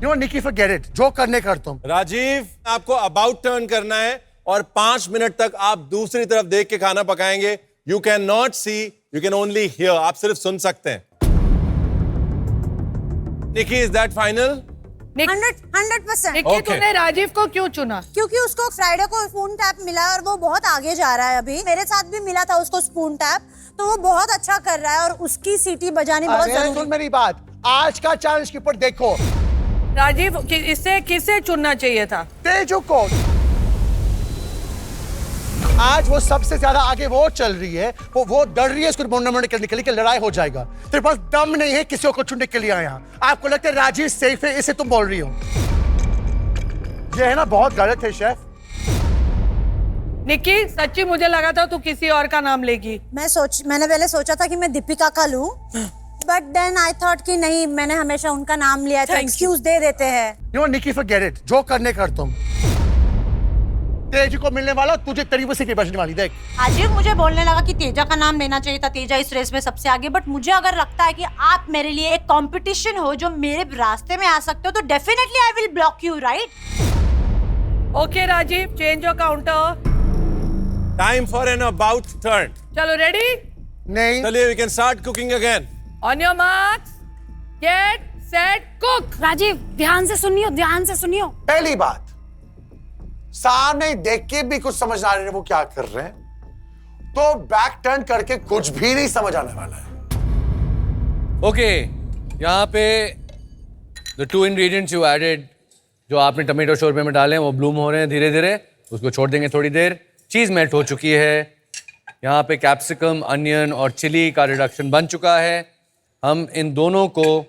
You know, Nikki forget it. जो करने कर तुम। राजीव, आपको अबाउट टर्न करना है और 5 मिनट तक आप दूसरी तरफ देख के खाना पकाएंगे। You cannot see, you can only hear. आप सिर्फ सुन सकते हैं। Nikki, is that final? 100%। Nikki, तूने राजीव को क्यों चुना? क्योंकि उसको फ्राइडे को स्पून टैप मिला और वो बहुत आगे जा रहा है। अभी मेरे साथ भी मिला था उसको स्पून टैप, तो वो बहुत अच्छा कर रहा है और उसकी सीटी बजानी बहुत जरूरी। सुन मेरी बात, आज का चैलेंज के ऊपर देखो। राजीव, इससे किसे चुनना चाहिए था? तेजू को। आज वो सबसे ज्यादा आगे वो चल रही है, वो डर रही है उसको मोड़ करने के लिए कि लड़ाई हो जाएगा। तेरे पास दम नहीं है किसी को चुनने के लिए यहाँ। आपको लगता है राजीव सेफ है, इसे तुम बोल रही हो। ये है ना बहुत गलत है शेफ। निक्की सच्ची मुझे लगा था तू किसी और का नाम लेगी। मैंने पहले सोचा था कि मैं दीपिका का लूं, बट देन आई थॉट कि नहीं, मैंने हमेशा उनका नाम लिया तो एक्सक्यूज दे देते हैं। You know Nikki, forget it, जो करने कर तुम। तेज को मिलने वाला तुझे तरीके से बचने वाली, देख। अजीब मुझे बोलने लगा कि तेजा का नाम लेना चाहिए था, तेजा इस रेस में सबसे आगे, बट मुझे अगर लगता है कि आप मेरे लिए एक कंपटीशन हो जो मेरे रास्ते में आ सकते हो तो definitely I will block you, right? Okay Rajiv, change your counter. Time for an about turn. चलो रेडी? नहीं। चलिए we can start cooking again. On your marks, get set, cook. Rajiv ध्यान से सुनियो, ध्यान से सुनियो। पहली बात, सामने देख के भी कुछ समझ आ रहे हैं वो क्या कर रहे हैं, तो बैक टर्न करके कुछ भी नहीं समझ आने वाला है। ओके, यहाँ पे the 2 ingredients you added, जो आपने टमेटो शोरबे में डाले हैं, वो ब्लूम हो रहे हैं धीरे धीरे, उसको छोड़ देंगे थोड़ी देर। चीज़ मेल्ट हो चुकी है। यहाँ पे कैप्सिकम, अनियन और चिली का रिडक्शन बन चुका है। हम इन दोनों को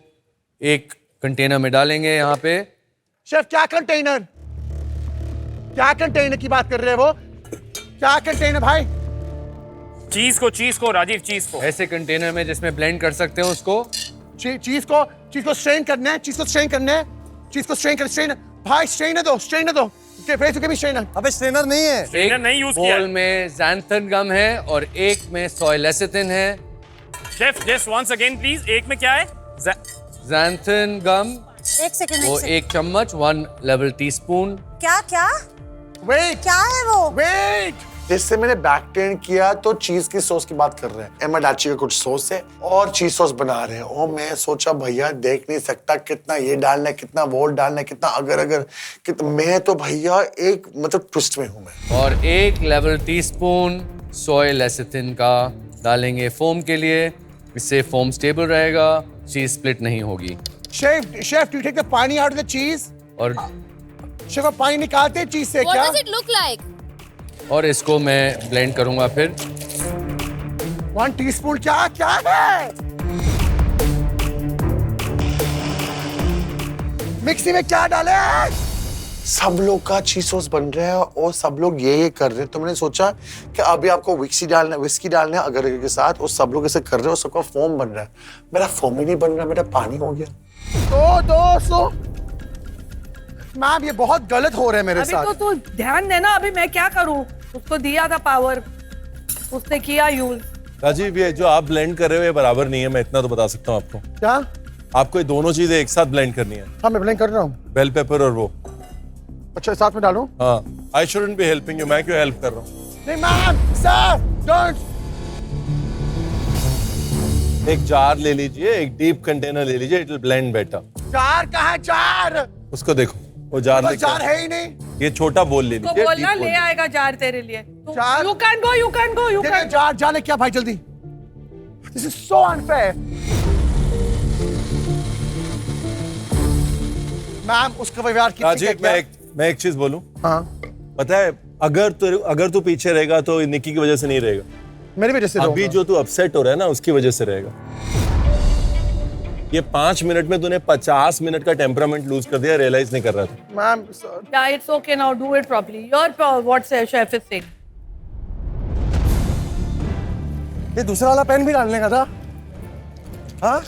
एक कंटेनर में डालेंगे। यहाँ पे शेफ, क्या कंटेनर? क्या कंटेनर की बात कर रहे हैं वो? क्या कंटेनर भाई? चीज को राजीव, चीज को ऐसे कंटेनर में जिसमें ब्लेंड कर सकते हैं उसको। चीज को स्ट्रेन करना है, चीज को स्ट्रेन करना है, चीज को स्ट्रेन भाई, स्ट्रेनर दो भी स्ट्रेनर। अबे स्ट्रेनर नहीं है, स्ट्रेनर नहीं यूज किया। बोल में xanthan गम है और एक में सोय लेसिथिन है। Chef just once again please, एक में क्या है? xanthan गम, एक सेकंड, वो 1 चम्मच, 1 लेवल टीस्पून। क्या वेट, क्या है वो? वेट, जिससे मैंने बैक टर्न किया तो चीज की सॉस की बात कर रहे हैं। एमा डाची का कुछ सॉस है और चीज सॉस बना रहे हैं। और मैं सोचा भैया देख नहीं सकता कितना ये डालना है, कितना वो डालना है, कितना अगर मैं तो भैया एक मतलब ट्विस्ट में हूं मैं। और 1 लेवल टीस्पून सोय लेसिथिन का डालेंगे फोम के लिए। इससे फोम स्टेबल रहेगा, चीज स्प्लिट नहीं होगी। शेफ यू टेक द पानी आउट ऑफ द चीज। और शेफ पानी निकालते चीज से क्या? What does it look like? और इसको मैं ब्लेंड करूंगा फिर। 1 टीस्पून क्या है? मिक्सी में क्या डाले? सब लोग का चीज सॉस बन रहा है और सब लोग ये कर रहे हैं, तो मैंने सोचा कि अभी आपको विस्की डालना है अगर के साथ, और सब लोग ऐसे कर रहे हैं और सबका फोम बन रहा है। मेरा फोम ही नहीं बन रहा, मेरा पानी हो गया। तो दोस्तों मैम ये बहुत गलत हो रहा है मेरे साथ। अभी तो तू ध्यान देना, अभी मैं क्या करूं? उसको दिया था पावर, उसने किया यूज। राजीव ये जो आप ब्लेंड कर रहे हो ये बराबर नहीं है, मैं इतना तो बता सकता हूँ आपको। क्या? आपको ये दोनों चीजें एक साथ ब्लेंड करनी है। हाँ मैं ब्लेंड कर रहा हूँ। बेल पेपर और वो। अच्छा साथ में डालूं? हाँ, I shouldn't be helping you, मैं क्यों हेल्प कर रहा हूँ? नहीं मैम, सर डोंट। एक जार ले लीजिए, एक डीप कंटेनर ले लीजिए, it will blend better. Jar कहाँ है? जार उसको देखो, वो जार बस जार है ही नहीं। ये छोटा बोल ले तो लीजिए। बोलना deep ले बोल। आएगा जार तेरे लिए। Jar? You can go. Jar जाने क्या भाई जल्दी? This is so unfair. Ma'am उसका व्यवहार कितनी राजीव मैं एक चीज बोलूं? हाँ। पता है अगर तू पीछे रहेगा तो निक्की की वजह से नहीं रहेगा, मेरी वजह से अभी जो तू अपसेट हो रहा है ना उसकी वजह से रहेगा। ये 5 मिनट में तूने 50 मिनट का टेम्परामेंट लूज कर दिया, रियलाइज नहीं कर रहा था। Ma'am Yeah, it's okay now. Do it properly. What chef is saying. ये दूसरा वाला पेन भी डालने का था? हाँ?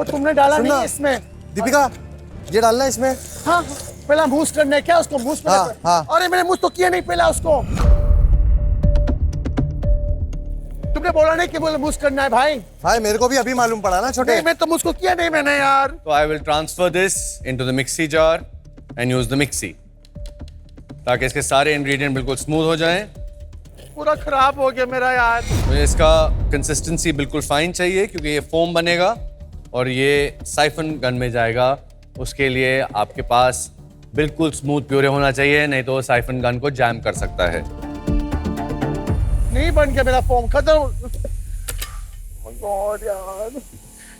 और तुमने डाला नहीं इसमें। दीपिका ये डालना है इसमें। हाँ, पहला मूस करना है क्या उसको? मूस करना है। हाँ। अरे मैंने मूस तो किया नहीं पहला उसको। तुमने बोला नहीं कि बोले मूस करना है भाई। भाई मेरे को भी अभी मालूम पड़ा ना छोटे। नहीं मैं तो मूस को किया नहीं मैंने यार। तो I will transfer this into the mixie jar and use the mixie, ताकि इसके सारे इंग्रेडिएंट बिल्कुल स्मूथ हो जाएं। पूरा खराब हो गया मेरा यार। मुझे इसका कंसिस्टेंसी बिल्कुल फाइन चाहिए क्योंकि ये फोम बनेगा और ये साइफन गन में जाएगा। उसके लिए आपके पास बिल्कुल स्मूथ प्यूरे होना चाहिए, नहीं तो साइफन गन को जैम कर सकता है। नहीं बन गया मेरा फोम, खत्म। Oh God यार,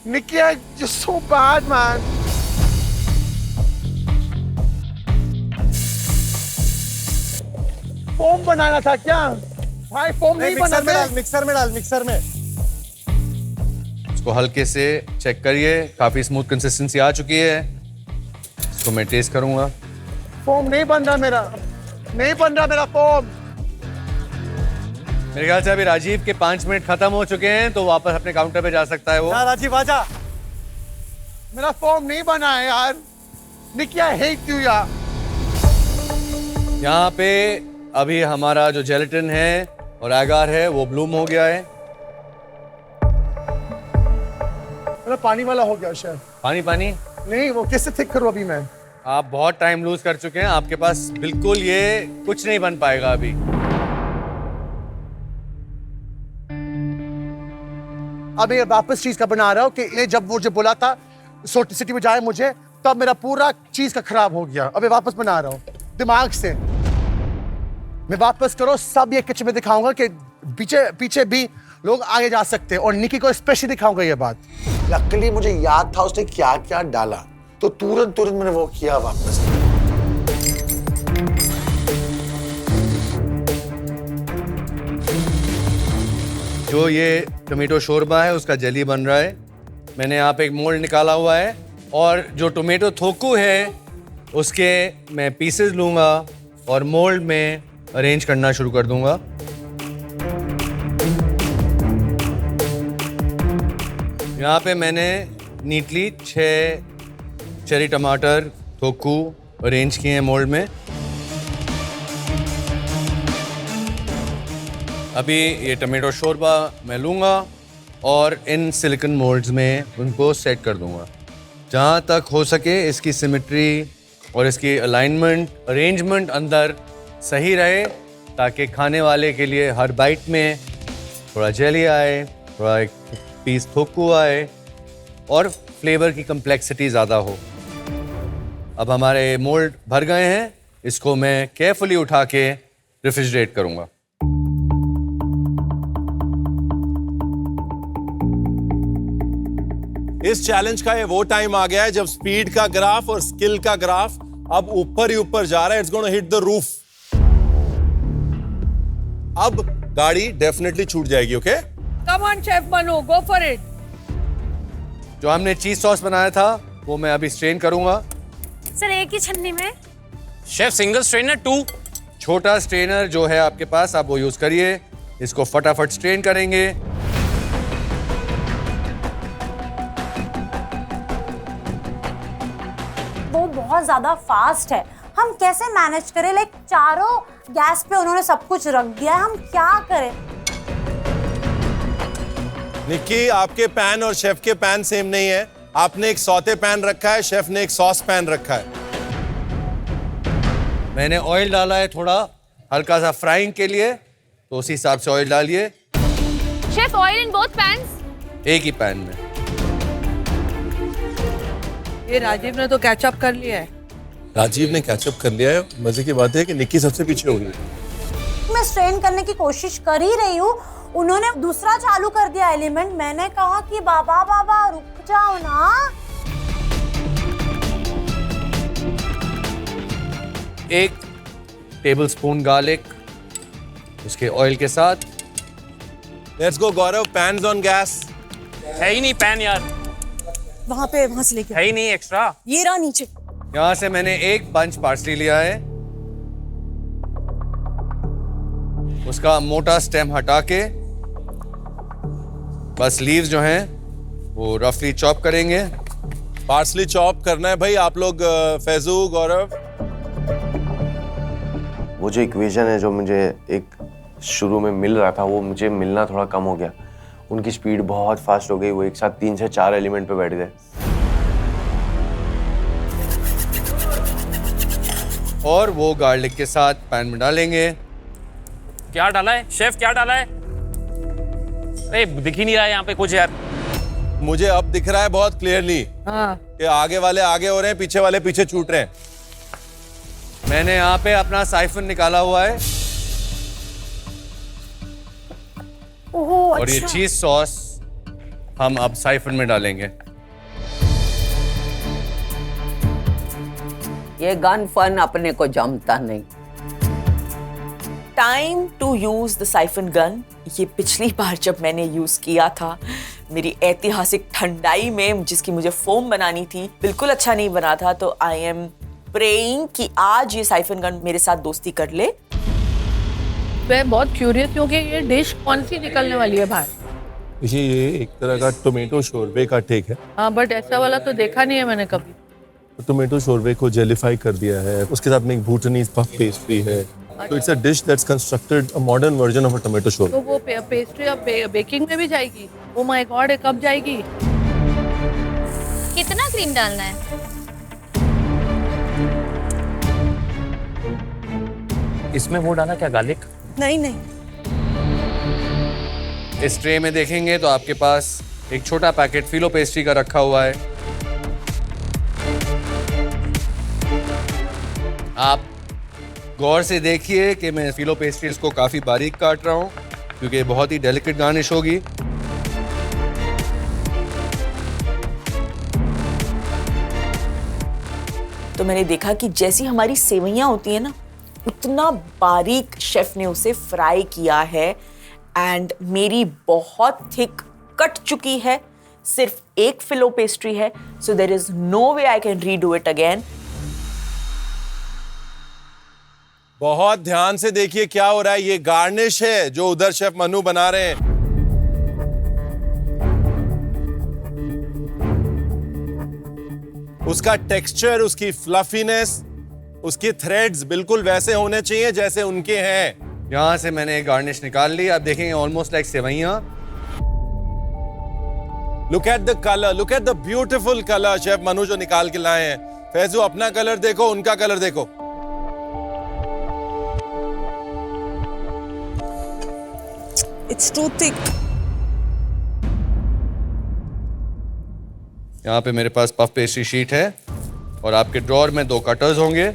Nikki, you're so bad man. Foam बनाना था क्या? भाई फोम नहीं बना। मिक्सर में डाल मिक्सर में। इसको हल्के से चेक करिए, काफी स्मूथ कंसिस्टेंसी आ चुकी है। इसको मैं टेस्ट करूंगा। फोम नहीं बन रहा मेरा, नहीं बन रहा मेरा फोम। मेरे ख्याल से अभी राजीव के 5 मिनट खत्म हो चुके हैं, तो वापस अपने काउंटर पे जा सकता है वो। राजीव आजा, मेरा फॉर्म नहीं बना है यार। निकी आई हेट यू यार। यहाँ पे अभी हमारा जो जेलेटिन है और एगार है वो ब्लूम हो गया है। मेरा पानी वाला हो गया शेफ। पानी पानी नहीं, वो कैसे थिक करूं अभी मैं? आप बहुत टाइम लूज कर चुके हैं, आपके पास बिल्कुल ये कुछ नहीं बन पाएगा अभी। अब मैं वापस चीज का बना रहा हूँ कि ये जब मुझे बोला था सिटी में जाए मुझे, तब मेरा पूरा चीज का खराब हो गया। अब मैं वापस बना रहा हूँ दिमाग से। मैं वापस करो सब ये किचन में दिखाऊंगा कि पीछे पीछे भी लोग आगे जा सकते हैं, और निकी को स्पेशली दिखाऊंगा ये बात। लकीली मुझे याद था उसने क्या क्या डाला, तो तुरंत मैंने वो किया वापस। जो ये टोमेटो शोरबा है उसका जली बन रहा है। मैंने यहाँ पे एक मोल्ड निकाला हुआ है, और जो टोमेटो थोकू है उसके मैं पीसेस लूँगा और मोल्ड में अरेंज करना शुरू कर दूँगा। यहाँ पे मैंने नीटली 6 चेरी टमाटर थोकू अरेंज किए हैं मोल्ड में। अभी ये टमाटो शोरबा मैं लूँगा और इन सिलिकॉन मोल्ड्स में उनको सेट कर दूँगा। जहाँ तक हो सके इसकी सिमेट्री और इसकी अलाइनमेंट, अरेंजमेंट अंदर सही रहे, ताकि खाने वाले के लिए हर बाइट में थोड़ा जेली आए, थोड़ा एक पीस थोकू आए और फ्लेवर की कम्प्लेक्सिटी ज़्यादा हो। अब हमारे मोल्ड भर गए हैं, इसको मैं केयरफुली उठा के रेफ्रिजरेट करूँगा। इस चैलेंज का ये वो टाइम आ गया है जब स्पीड का ग्राफ और स्किल का ग्राफ अब ऊपर ही ऊपर जा रहा है। It's gonna hit the roof. अब गाड़ी डेफिनेटली छूट जाएगी। Okay, come on chef Manu, go for it. जो हमने चीज सॉस बनाया था वो मैं अभी स्ट्रेन करूंगा। सर एक ही छन्नी में? Chef single strainer 2। छोटा स्ट्रेनर जो है आपके पास आप वो यूज करिए। इसको फटाफट स्ट्रेन करेंगे। वो बहुत ज्यादा फास्ट है, हम कैसे मैनेज करें? लाइक चारों गैस पे उन्होंने सब कुछ रख दिया है, हम क्या करें? निक्की, आपके पैन और शेफ के पैन सेम नहीं है। आपने एक सौते पैन रखा है, शेफ ने एक सॉस पैन रखा है। मैंने ऑयल डाला है थोड़ा हल्का सा फ्राइंग के लिए, तो उसी हिसाब से ऑयल डालिए। Chef, oil in both pans? एक ही पैन में। ये राजीव ने तो कैचअप कर लिया है। राजीव ने कैचअप कर लिया है। मजे की बात है कि निक्की सबसे पीछे हो गई। मैं स्ट्रेन करने की कोशिश कर ही रही हूँ, उन्होंने दूसरा चालू कर दिया एलिमेंट। मैंने कहा कि बाबा रुक जाओ ना। एक टेबलस्पून गार्लिक उसके ऑयल के साथ। Let's go Gaurav, pans on gas. है ही नहीं पैन यार, वहां से लेके है ही नहीं एक्स्ट्रा। ये रहा नीचे। यहाँ से मैंने एक बंच पार्सली लिया है, उसका मोटा स्टेम हटा के बस लीव्स जो हैं वो रफली चॉप करेंगे। पार्सली चॉप करना है भाई आप लोग। फैजू, गौरव, वो जो इक्वेशन है जो मुझे एक शुरू में मिल रहा था वो मुझे मिलना थोड़ा कम हो गया। उनकी स्पीड बहुत फास्ट हो गई, वो एक साथ 3 से 4 एलिमेंट पे बैठ गए। और वो गार्लिक के साथ पैन में डालेंगे। क्या डाला है शेफ, क्या डाला है? अरे दिख ही नहीं रहा है यहाँ पे कुछ यार। मुझे अब दिख रहा है बहुत क्लियरली कि आगे वाले आगे हो रहे हैं, पीछे वाले पीछे छूट रहे हैं। मैंने यहाँ पे अपना साइफन निकाला हुआ है। ओह, और ये अच्छा। चीज सॉस हम अब साइफन में डालेंगे। ये गन फन अपने को जमता नहीं। Time to use the siphon gun. ये पिछली बार जब मैंने यूज किया था मेरी ऐतिहासिक ठंडाई में, जिसकी मुझे फोम बनानी थी, बिल्कुल अच्छा नहीं बना था। तो आई एम प्रेइंग कि आज ये साइफन गन मेरे साथ दोस्ती कर ले। मैं बहुत क्यूरियस हूँ कि ये डिश कौन सी निकलने वाली है बाहर। देखिए ये एक तरह का टोमेटो शोरबे का टेक है। हाँ, बट ऐसा वाला तो देखा नहीं है मैंने कभी। टोमेटो शोरबे को जेलिफाई कर दिया है, उसके साथ में एक भूटानीज पफ पेस्ट्री है। तो it's a dish that's constructed a modern version of a tomato shorba. तो वो पेस्ट्री अब बेकिंग में भी जाएगी? ओ माय गॉड, कब जाएगी? कितना क्रीम डालना है? इसमें वो डाला क्या, गार्लिक? नहीं नहीं, इस ट्रे में देखेंगे तो आपके पास एक छोटा पैकेट फिलो पेस्ट्री का रखा हुआ है। आप गौर से देखिए कि मैं फिलो पेस्ट्री को काफी बारीक काट रहा हूं क्योंकि बहुत ही डेलिकेट गार्निश होगी। तो मैंने देखा कि जैसी हमारी सेवइयां होती है ना, उतना बारीक शेफ ने उसे फ्राई किया है एंड मेरी बहुत थिक कट चुकी है। सिर्फ एक फिलो पेस्ट्री है, so there is no way I can redo it again. बहुत ध्यान से देखिए क्या हो रहा है। ये गार्निश है जो उधर शेफ मनु बना रहे हैं। उसका टेक्सचर, उसकी फ्लफीनेस, उसके थ्रेड्स बिल्कुल वैसे होने चाहिए जैसे उनके हैं। यहां से मैंने एक गार्निश निकाल ली। आप देखेंगे ऑलमोस्ट लाइक सेवइयां। Look at the colour, look at the beautiful colour chef Manu जो निकाल के लाए हैं। फैजू अपना कलर देखो, उनका कलर देखो। It's too thick. यहाँ पे मेरे पास पफ पेस्ट्री शीट है और आपके ड्रॉर में 2 कटर्स होंगे।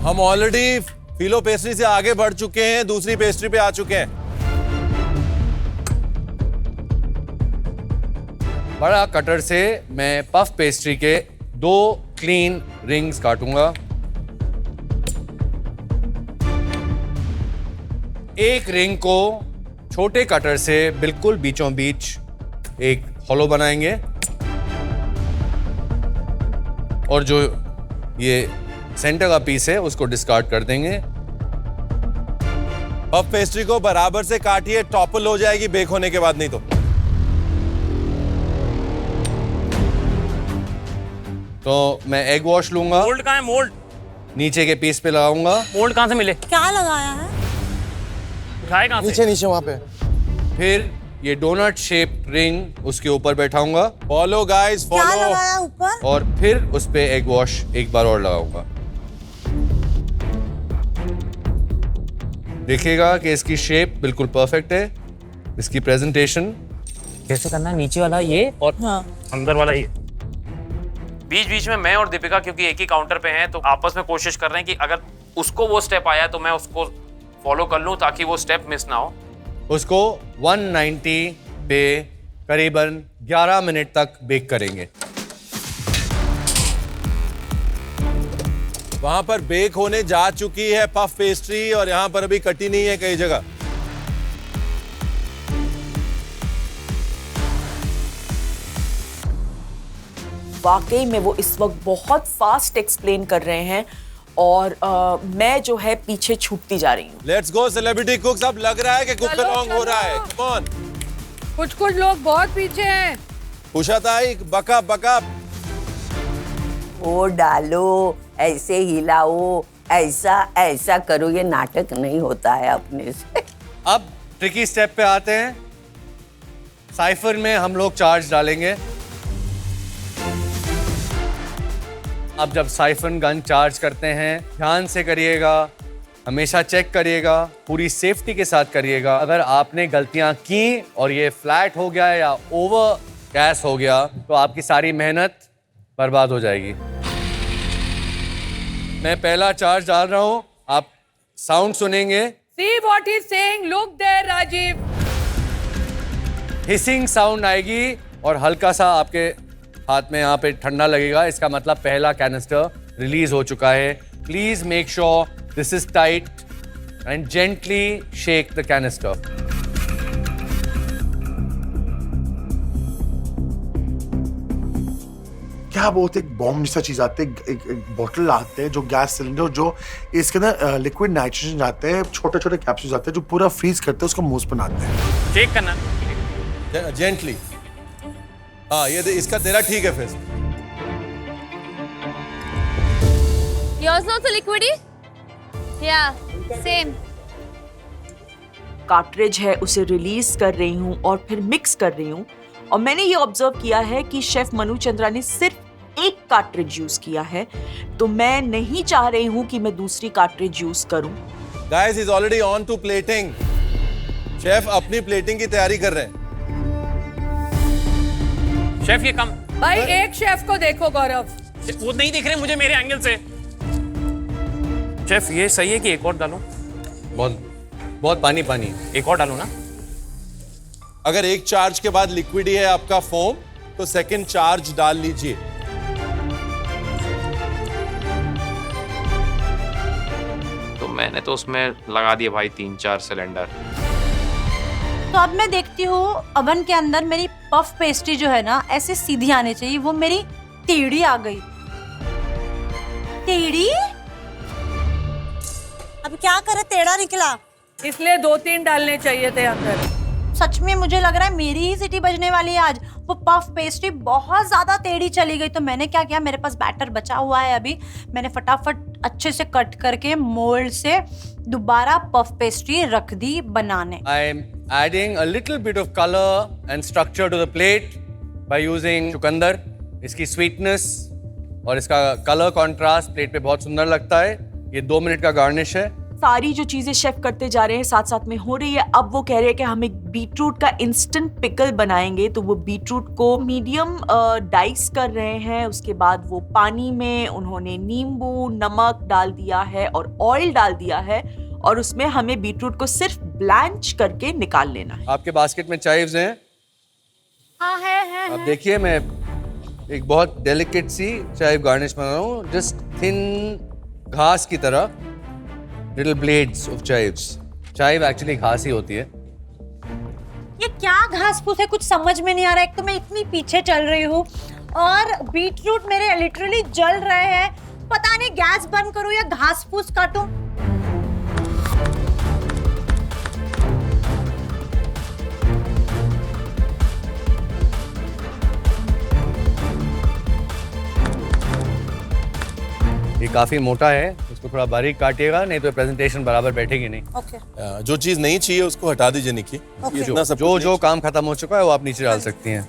हम ऑलरेडी फिलो पेस्ट्री से आगे बढ़ चुके हैं, दूसरी पेस्ट्री पे आ चुके हैं। बड़ा कटर से मैं पफ पेस्ट्री के 2 क्लीन रिंग्स काटूंगा। एक रिंग को छोटे कटर से बिल्कुल बीचों बीच एक हॉलो बनाएंगे और जो ये सेंटर का पीस है उसको डिस्कार्ड कर देंगे। पफ पेस्ट्री को बराबर से काटिए, टॉपल हो जाएगी बेक होने के बाद, नहीं तो मैं एग वॉश लूंगा। मोल्ड कहाँ है? मोल्ड नीचे के पीस पे लगाऊंगा। मोल्ड कहाँ से मिले? क्या लगाया है? उठाए कहाँ से? नीचे नीचे वहां पे। फिर ये डोनट शेप रिंग उसके ऊपर बैठाऊंगा। फॉलो गाइस, क्या फॉलो। लगाया ऊपर? और फिर उस पे एग वॉश एक बार और लगाऊंगा। देखिएगा कि इसकी शेप बिल्कुल परफेक्ट है। इसकी प्रेजेंटेशन कैसे करना है? नीचे वाला ये और हाँ। अंदर वाला ये। बीच बीच में मैं और दीपिका क्योंकि एक ही काउंटर पे हैं तो आपस में कोशिश कर रहे हैं कि अगर उसको वो स्टेप आया तो मैं उसको फॉलो कर लूं ताकि वो स्टेप मिस ना हो। उसको 190 पे करीबन 11 मिनट तक बेक करेंगे। वहां पर बेक होने जा चुकी है पफ पेस्ट्री और यहां पर अभी कटी नहीं है कई जगह। वाकई में वो इस वक्त बहुत फास्ट एक्सप्लेन कर रहे हैं और मैं जो है पीछे छूटती जा रही हूँ। Let's go celebrity कुक्स। अब लग रहा है कि कुक अलोंग हो रहा है। Come on. कुछ लोग बहुत पीछे हैं। पूछा था एक बका बका। ओ डालो, ऐसे हिलाओ, ऐसा ऐसा करो, ये नाटक नहीं होता है अपने से। अब ट्रिकी स्टेप पे आते हैं। साइफर में हम लोग चार्ज डालेंगे। अब जब साइफन गन चार्ज करते हैं ध्यान से करिएगा, हमेशा चेक करिएगा, पूरी सेफ्टी के साथ करिएगा। अगर आपने गलतियां की और ये फ्लैट हो गया या ओवर गैस हो गया तो आपकी सारी मेहनत बर्बाद हो जाएगी। मैं पहला चार्ज डाल रहा हूं, आप साउंड सुनेंगे। See what he's saying. Look there, Rajiv. Hissing sound आएगी और हल्का सा आपके हाथ में यहाँ पे ठंडा लगेगा। इसका मतलब पहला कैनिस्टर रिलीज हो चुका है। Please make sure this is tight and gently shake the canister. क्या बोलते एक बॉम्ब जैसा चीज आते है, एक बॉटल आते हैं जो गैस सिलेंडर, जो इसके अंदर लिक्विड नाइट्रोजन जाते हैं, छोटे छोटे कैप्सूल आते हैं जो पूरा फ्रीज करते हैं, उसको मुंह पे बनाते हैं। चेक करना जेंटली। हाँ ये इसका तेरा ठीक है फिर। Yours also liquidy? Yeah, same. Cartridge है उसे रिलीज कर रही हूँ और फिर मिक्स कर रही हूँ। और मैंने ये ऑब्जर्व किया है कि शेफ मनु चंद्रा ने सिर्फ एक कार्ट्रिज यूज किया है, तो मैं नहीं चाह रही हूँ कि मैं दूसरी कार्ट्रिज यूज करूँ। Guys is already on to plating. Chef अपनी प्लेटिंग की तैयारी कर रहे हैं। शेफ ये कम। भाई एक शेफ को देखो गौरव। वो नहीं दिख रहे मुझे मेरे एंगल से। शेफ ये सही है कि एक और डालूं? बहुत पानी पानी। एक और डालूं ना? अगर एक चार्ज के बाद लिक्विड ही है आपका फोम, तो सेकंड चार्ज डाल लीजिए। तो मैंने तो उसमें लगा दिए भाई 3-4 सिलेंडर। तो अब मैं देखती हूँ ओवन के अंदर मेरी पफ पेस्ट्री जो है ना ऐसे सीधी आनी चाहिए, वो मेरी टेढ़ी आ गई। टेढ़ी? अब क्या करे, टेढ़ा निकला। इसलिए 2-3 डालने चाहिए थे अंदर। सच में मुझे लग रहा है मेरी ही सीटी बजने वाली है आज। वो पफ पेस्ट्री बहुत ज्यादा टेढ़ी चली गई, तो मैंने क्या किया, मेरे पास बैटर बचा हुआ है अभी, मैंने फटाफट अच्छे से कट करके मोल्ड से दोबारा पफ पेस्ट्री रख दी बनाने। I am adding a little bit of color and structure to the plate by using चुकंदर। इसकी sweetness और इसका color contrast प्लेट पे बहुत सुंदर लगता है। ये 2 मिनट का गार्निश है। सारी जो चीजें शेफ करते जा रहे हैं साथ साथ में हो रही है। अब वो कह रहे हैं कि हम एक बीटरूट का इंस्टेंट पिकल बनाएंगे, तो वो बीटरूट को मीडियम डाइस कर रहे हैं। उसके बाद वो पानी में उन्होंने नींबू नमक डाल दिया है और ऑयल डाल दिया है, और उसमें हमें बीटरूट को सिर्फ ब्लैंच करके निकाल लेना है। आपके बास्केट में चाइव्स हैं? हाँ है। अब देखिए मैं एक बहुत डेलिकेट सी चाइव गार्निश बना रहा हूँ, जस्ट थिन घास की तरह, little blades of chives. Chive actually घास ही होती है। ये क्या घास फूस है, कुछ समझ में नहीं आ रहा है। एक तो मैं इतनी पीछे चल रही हूँ और बीटरूट मेरे लिटरली जल रहे हैं। पता नहीं गैस बंद करूँ या घास फूस काटूं। ये काफी मोटा है, इसको थोड़ा बारीक काटिएगा, नहीं तो प्रेजेंटेशन बराबर बैठेगी नहीं। ओके। जो चीज नहीं चाहिए उसको हटा दीजिए निकी। Okay. इतना सब जो काम खत्म हो चुका है वो आप नीचे डाल सकती हैं।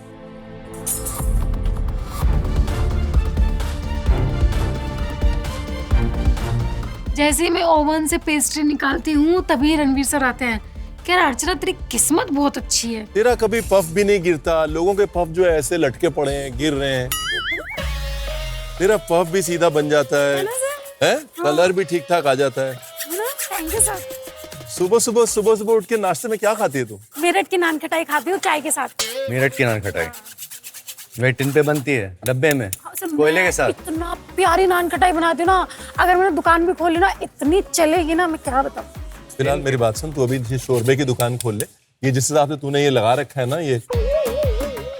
जैसे ही मैं ओवन से पेस्ट्री निकालती हूँ तभी रणवीर सर आते हैं, कह रहे अर्चना तेरी किस्मत बहुत अच्छी है। तेरा कभी पफ भी नहीं गिरता, लोगों के पफ जो है ऐसे लटके पड़े हैं, गिर रहे हैं। तेरा पफ भी सीधा बन जाता है, कलर भी ठीक ठाक आ जाता है। Thank you sir. सुबह उठ के नाश्ते में क्या खाती है तू? मेरठ की नान खटाई खाती हूँ चाय के साथ। मेरठ की नान खटाई वे टिन पे बनती है, डब्बे में, कोयले के साथ। इतना प्यारी नान खटाई बनाती हूँ ना, अगर मैंने दुकान भी खोली ना इतनी चलेगी ना, मैं क्या बताऊँ। फिलहाल मेरी बात सुन, तू अभी ये शोरबे की दुकान खोल ले। ये जिस हिसाब से तूने ये लगा रखा है ना, ये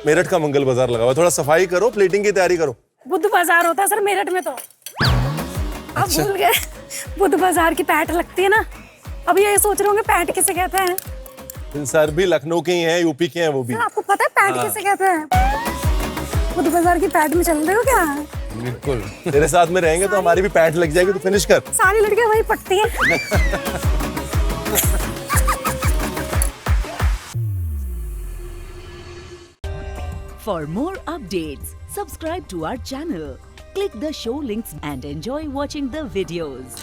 मेरठ का मंगल बाजार लगा हुआ है। थोड़ा सफाई करो, प्लेटिंग की तैयारी करो। बुद्ध बाजार होता है सर मेरठ में तो। आप भूल गए, बुद्ध बाजार की पैठ लगती है ना। अब ये सोच रहे होंगे पैठ किसे कहते हैं। सर भी लखनऊ के ही हैं, यूपी के हैं वो भी। आपको पता है पैठ किसे कहते हैं? बुद्ध बाजार की पैठ में चल रहे हो क्या? बिल्कुल। तेरे साथ में रहेंगे तो हमारी भी पैंट लग जाएगी, तो फिनिश कर। सारी लड़कियां वही पटती हैं। For more updates, subscribe to our channel, click the show links and enjoy watching the videos.